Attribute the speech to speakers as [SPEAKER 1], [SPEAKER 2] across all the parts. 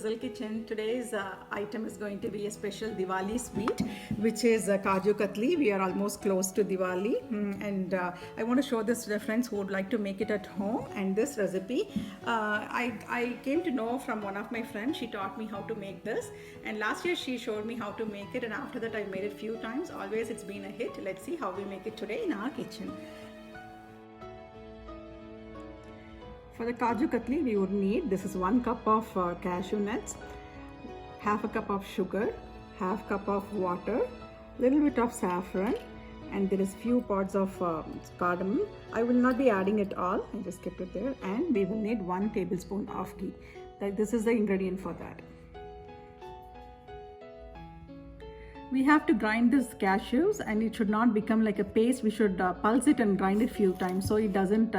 [SPEAKER 1] Sizzle Kitchen. Today's item is going to be a special Diwali sweet, which is Kaju Katli. We are almost close to Diwali, and I want to show this to the friends who would like to make it at home. And this recipe, I came to know from one of my friends. She taught me how to make this, and last year she showed me how to make it, and after that I made it few times. Always it's been a hit. Let's see how we make it today in our kitchen. For the Kaju Katli, we would need, this is 1 cup of cashew nuts, half a cup of sugar, half cup of water, little bit of saffron, and there is few pods of cardamom. I will not be adding it all, I just kept it there, and we will need 1 tablespoon of ghee. This is the ingredient for that. We have to grind this cashews, and it should not become like a paste. We should pulse it and grind it few times so it doesn't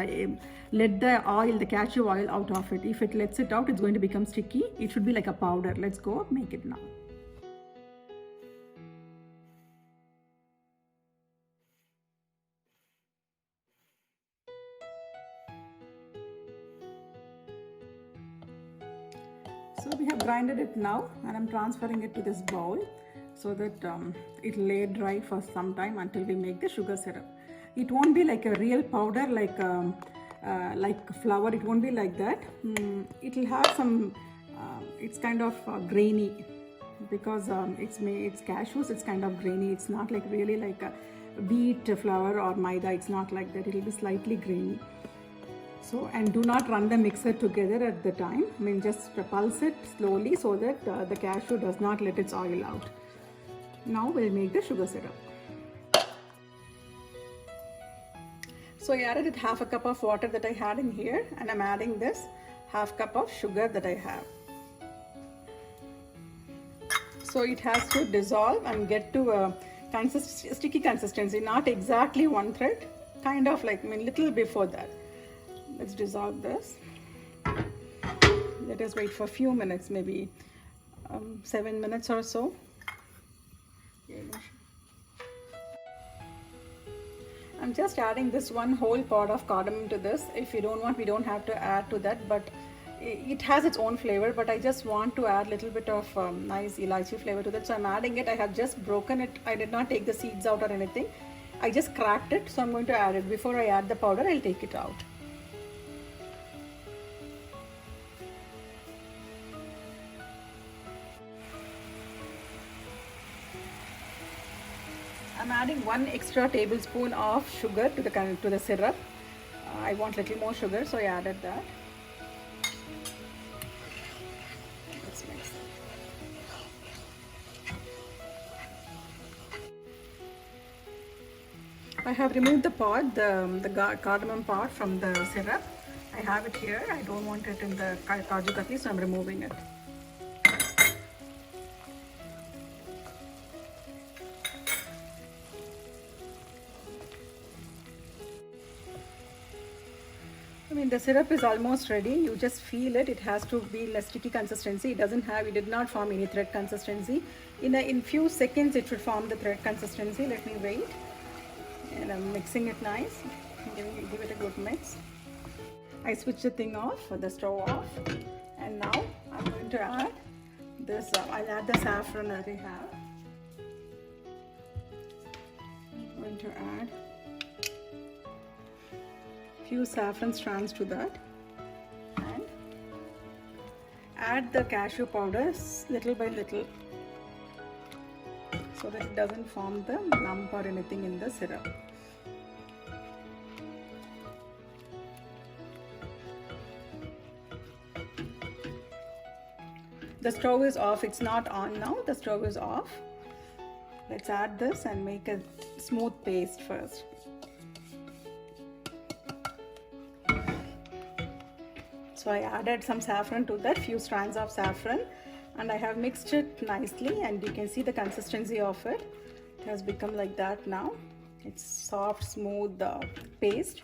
[SPEAKER 1] let the cashew oil out of it. If it lets it out, it's going to become sticky. It should be like a powder. Let's go make it now. So we have grinded it now, and I'm transferring it to this bowl so that it lay dry for some time until we make the sugar syrup. It won't be like a real powder like flour. It won't be like that. It will have some it's kind of grainy because it's cashews. It's kind of grainy. It's not like really like a wheat flour or maida. It's not like that. It will be slightly grainy. So, and do not run the mixer together at the time. I mean, just pulse it slowly so that the cashew does not let its oil out. Now we'll make the sugar syrup. So I added it half a cup of water that I had in here, and I'm adding this half cup of sugar that I have. So it has to dissolve and get to a sticky consistency, not exactly one thread, kind of like, little before that. Let's dissolve this. Let us wait for a few minutes, maybe 7 minutes or so. I'm just adding this 1 whole pod of cardamom to this. If you don't want, we don't have to add to that, but it has its own flavor. But I just want to add a little bit of nice elaichi flavor to that, so I'm adding it. I have just broken it. I did not take the seeds out or anything. I just cracked it, so I'm going to add it. Before I add the powder, I'll take it out. I'm adding 1 extra tablespoon of sugar to the syrup. I want a little more sugar, so I added that. Let's mix it. I have removed the pod, the cardamom pod from the syrup. I have it here. I don't want it in the Kaju Katli, so I'm removing it. The syrup is almost ready. You just feel it. It has to be less sticky consistency. It did not form any thread consistency. In few seconds, it should form the thread consistency. Let me wait. And I'm mixing it nice. Give it a good mix. I switched the thing off, the stove off. And now I'm going to add this. I'll add the saffron that I have. I'm going to add few saffron strands to that, and add the cashew powders little by little so that it doesn't form the lump or anything in the syrup. The stove is off. It's not on now. The stove is off. Let's add this and make a smooth paste first. So I added some saffron to that, few strands of saffron, and I have mixed it nicely, and you can see the consistency of it. It has become like that now. It's soft, smooth paste.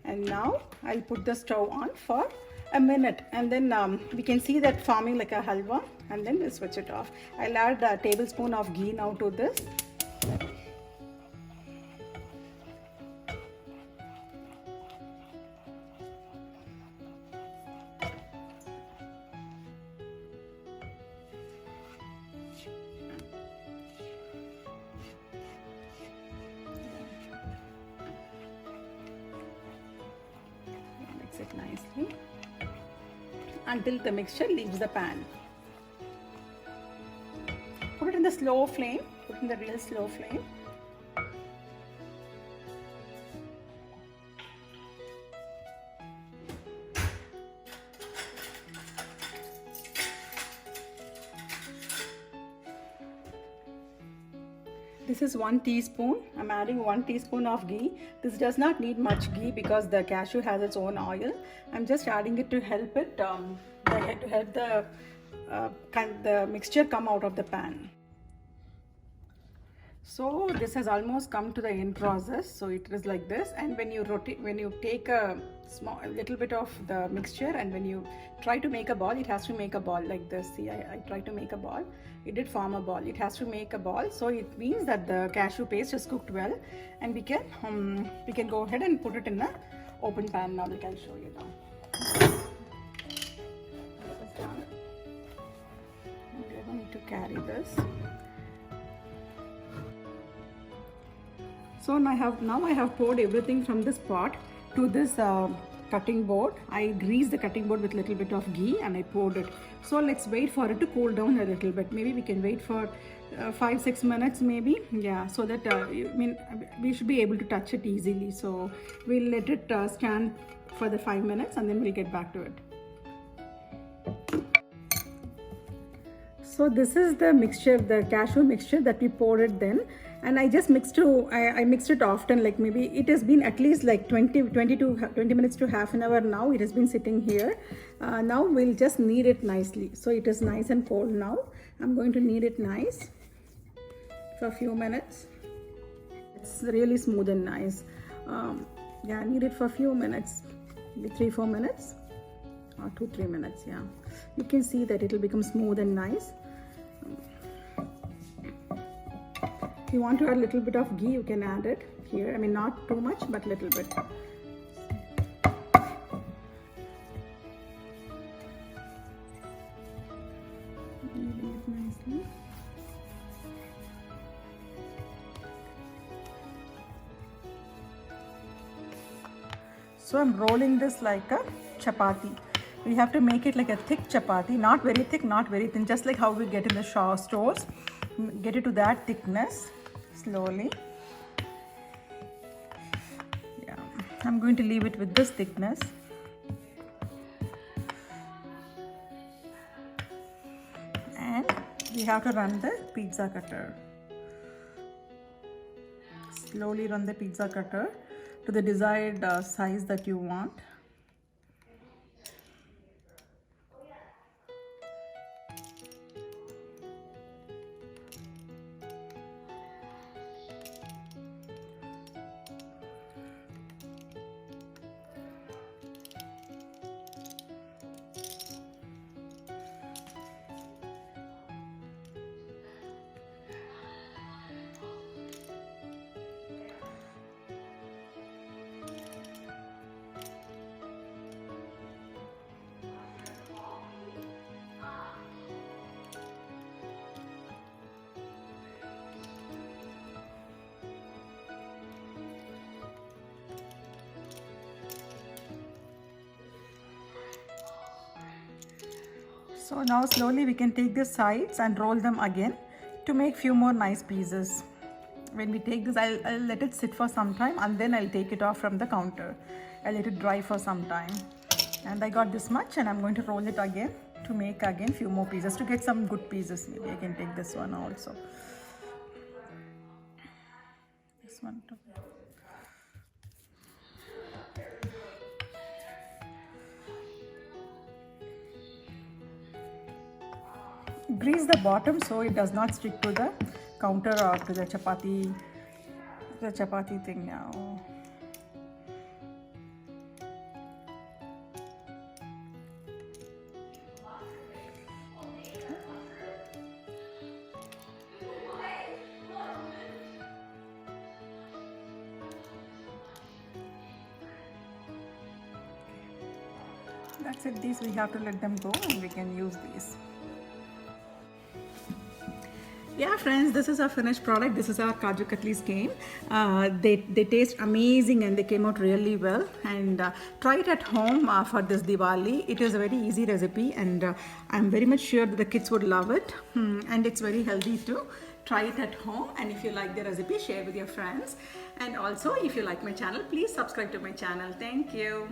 [SPEAKER 1] And now I'll put the stove on for a minute, and then we can see that forming like a halwa, and then we'll switch it off. I'll add a tablespoon of ghee now to this. mix it nicely until the mixture leaves the pan. Put it in the slow flame, put it in the real slow flame. This is 1 teaspoon. I'm adding 1 teaspoon of ghee. This does not need much ghee because the cashew has its own oil. I'm just adding it to help it, to help the mixture come out of the pan. So this has almost come to the end process. So it is like this, and when you rotate, when you take a little bit of the mixture, and when you try to make a ball, it has to make a ball like this. See, I tried to make a ball. It did form a ball. It has to make a ball. So it means that the cashew paste is cooked well, and we can go ahead and put it in the open pan now. Like I'll show you now. Okay, I need to carry this. So now I have poured everything from this pot to this cutting board. I greased the cutting board with a little bit of ghee and I poured it. So let's wait for it to cool down a little bit. Maybe we can wait for 5-6 minutes maybe. Yeah, so that we should be able to touch it easily. So we'll let it stand for the 5 minutes and then we'll get back to it. So this is the mixture, the cashew mixture that we poured it then. And I just mixed I mixed it often, like maybe it has been at least like 20 minutes to half an hour now. It has been sitting here. Now we'll just knead it nicely. So it is nice and cold now. I'm going to knead it nice for a few minutes. It's really smooth and nice. Yeah, knead it for a few minutes, maybe 3-4 minutes or 2-3 minutes. Yeah, you can see that it will become smooth and nice. If you want to add a little bit of ghee, you can add it here. I mean, not too much, but a little bit. Kneading it nicely. So I'm rolling this like a chapati. We have to make it like a thick chapati, not very thick, not very thin, just like how we get in the stores. Get it to that thickness slowly. Yeah, I'm going to leave it with this thickness. And we have to run the pizza cutter. Slowly run the pizza cutter to the desired size that you want. So now slowly we can take the sides and roll them again to make few more nice pieces. When we take this, I'll let it sit for some time and then I'll take it off from the counter. I'll let it dry for some time. And I got this much and I'm going to roll it again to make again few more pieces to get some good pieces. Maybe I can take this one also. This one too. Grease the bottom so it does not stick to the counter or to the chapati thing now. That's it. These we have to let them go and we can use these. Yeah, friends, this is our finished product. This is our Kaju Katlis came. They taste amazing and they came out really well. And try it at home for this Diwali. It is a very easy recipe, and I'm very much sure that the kids would love it. And it's very healthy too. Try it at home, and if you like the recipe, share with your friends. And also, if you like my channel, please subscribe to my channel. Thank you.